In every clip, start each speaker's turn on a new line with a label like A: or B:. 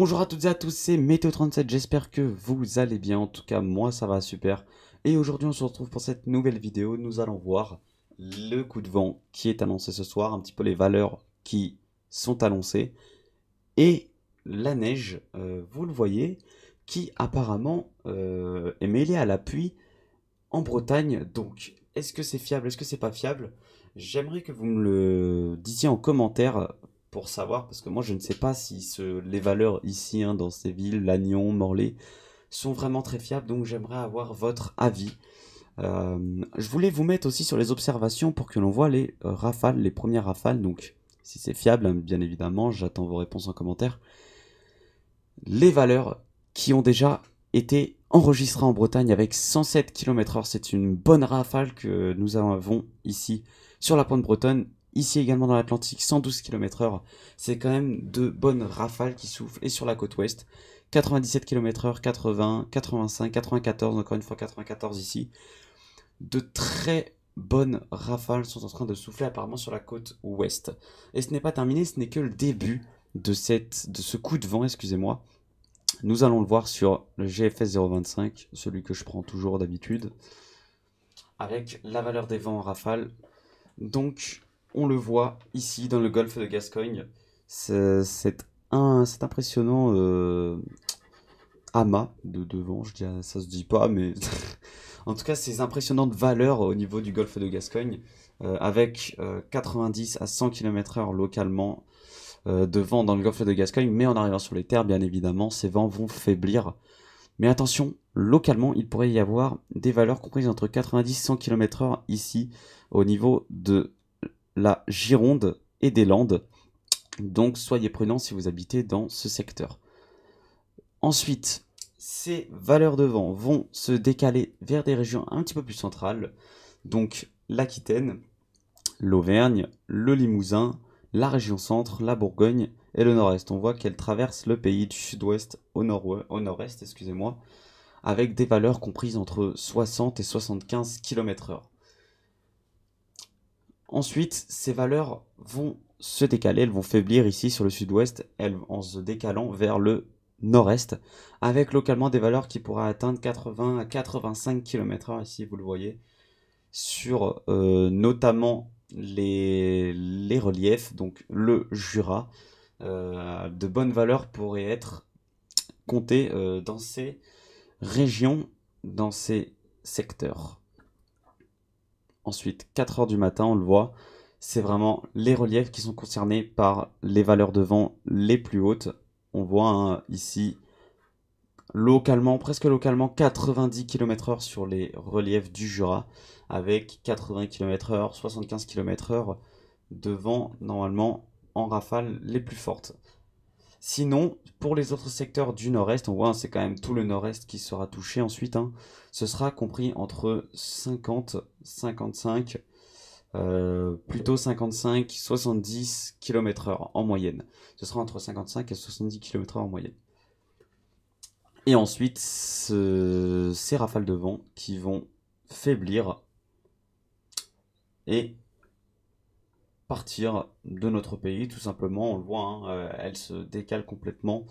A: Bonjour à toutes et à tous, c'est Météo37, j'espère que vous allez bien, en tout cas moi ça va super. Et aujourd'hui on se retrouve pour cette nouvelle vidéo, nous allons voir le coup de vent qui est annoncé ce soir, un petit peu les valeurs qui sont annoncées, et la neige, vous le voyez, qui apparemment est mêlée à la pluie en Bretagne. Donc est-ce que c'est fiable, est-ce que c'est pas fiable? J'aimerais que vous me le disiez en commentaire pour savoir, parce que moi je ne sais pas si les valeurs ici, hein, dans ces villes, Lannion, Morlaix, sont vraiment très fiables, donc j'aimerais avoir votre avis. Je voulais vous mettre aussi sur les observations pour que l'on voit les rafales, les premières rafales, donc si c'est fiable, hein, bien évidemment, j'attends vos réponses en commentaire. Les valeurs qui ont déjà été enregistrées en Bretagne avec 107 km/h, c'est une bonne rafale que nous avons ici sur la pointe bretonne. Ici également dans l'Atlantique, 112 km/h, c'est quand même de bonnes rafales qui soufflent. Et sur la côte ouest, 97 km/h, 80, 85, 94, encore une fois 94 ici. De très bonnes rafales sont en train de souffler apparemment sur la côte ouest. Et ce n'est pas terminé, ce n'est que le début de ce coup de vent, excusez-moi. Nous allons le voir sur le GFS 025, celui que je prends toujours d'habitude, avec la valeur des vents en rafale. Donc, on le voit ici dans le golfe de Gascogne. C'est impressionnant amas de vent, je dirais, ça se dit pas, mais en tout cas, ces impressionnantes valeurs au niveau du golfe de Gascogne, avec 90 à 100 km/h localement de vent dans le golfe de Gascogne, mais en arrivant sur les terres, bien évidemment, ces vents vont faiblir. Mais attention, localement, il pourrait y avoir des valeurs comprises entre 90 et 100 km/h ici, au niveau de la Gironde et des Landes. Donc soyez prudents si vous habitez dans ce secteur. Ensuite, ces valeurs de vent vont se décaler vers des régions un petit peu plus centrales, donc l'Aquitaine, l'Auvergne, le Limousin, la région centre, la Bourgogne et le nord-est. On voit qu'elle traverse le pays du sud-ouest au nord-est, excusez-moi, avec des valeurs comprises entre 60 et 75 km/h. Ensuite, ces valeurs vont se décaler, elles vont faiblir ici sur le sud-ouest, en se décalant vers le nord-est, avec localement des valeurs qui pourraient atteindre 80 à 85 km/h, ici vous le voyez, sur notamment les reliefs, donc le Jura. De bonnes valeurs pourraient être comptées dans ces régions, dans ces secteurs. Ensuite, 4 heures du matin, on le voit, c'est vraiment les reliefs qui sont concernés par les valeurs de vent les plus hautes. On voit hein, ici, localement, presque localement, 90 km/h sur les reliefs du Jura, avec 80 km/h, 75 km/h de vent, normalement, en rafale les plus fortes. Sinon, pour les autres secteurs du nord-est, on voit, hein, c'est quand même tout le nord-est qui sera touché ensuite. Hein, ce sera compris entre 50, 55, plutôt 55, 70 km/h en moyenne. Ce sera entre 55 et 70 km/h en moyenne. Et ensuite, ces rafales de vent qui vont faiblir et partir de notre pays, tout simplement. On le voit, hein, elles se décalent complètement,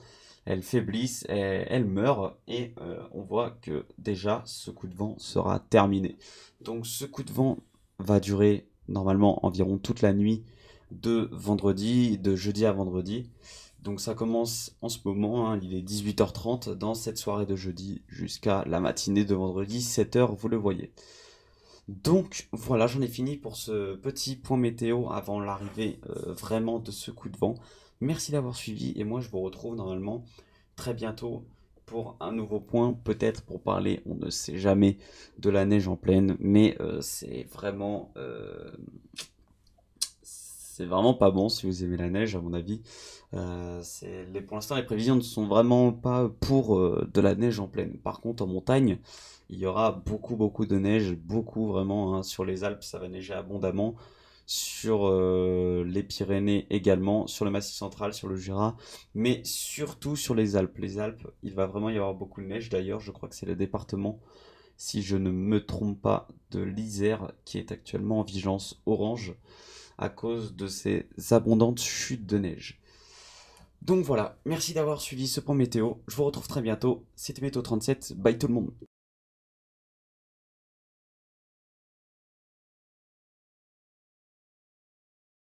A: elles faiblissent, elles meurent, et on voit que déjà ce coup de vent sera terminé. Donc ce coup de vent va durer normalement environ toute la nuit de vendredi, de jeudi à vendredi. Donc ça commence en ce moment, hein, il est 18h30 dans cette soirée de jeudi jusqu'à la matinée de vendredi, 7h, vous le voyez. Donc voilà, j'en ai fini pour ce petit point météo avant l'arrivée vraiment de ce coup de vent. Merci d'avoir suivi et moi je vous retrouve normalement très bientôt pour un nouveau point, peut-être pour parler, on ne sait jamais, de la neige en plaine, mais c'est vraiment pas bon si vous aimez la neige à mon avis. Pour l'instant, les prévisions ne sont vraiment pas pour de la neige en plaine. Par contre, en montagne, il y aura beaucoup de neige, beaucoup vraiment. Hein. Sur les Alpes, ça va neiger abondamment. Sur les Pyrénées également, sur le Massif central, sur le Jura, mais surtout sur les Alpes. Les Alpes, il va vraiment y avoir beaucoup de neige. D'ailleurs, je crois que c'est le département, si je ne me trompe pas, de l'Isère qui est actuellement en vigilance orange à cause de ces abondantes chutes de neige. Donc voilà, merci d'avoir suivi ce point météo. Je vous retrouve très bientôt. C'était Météo 37. Bye tout le monde.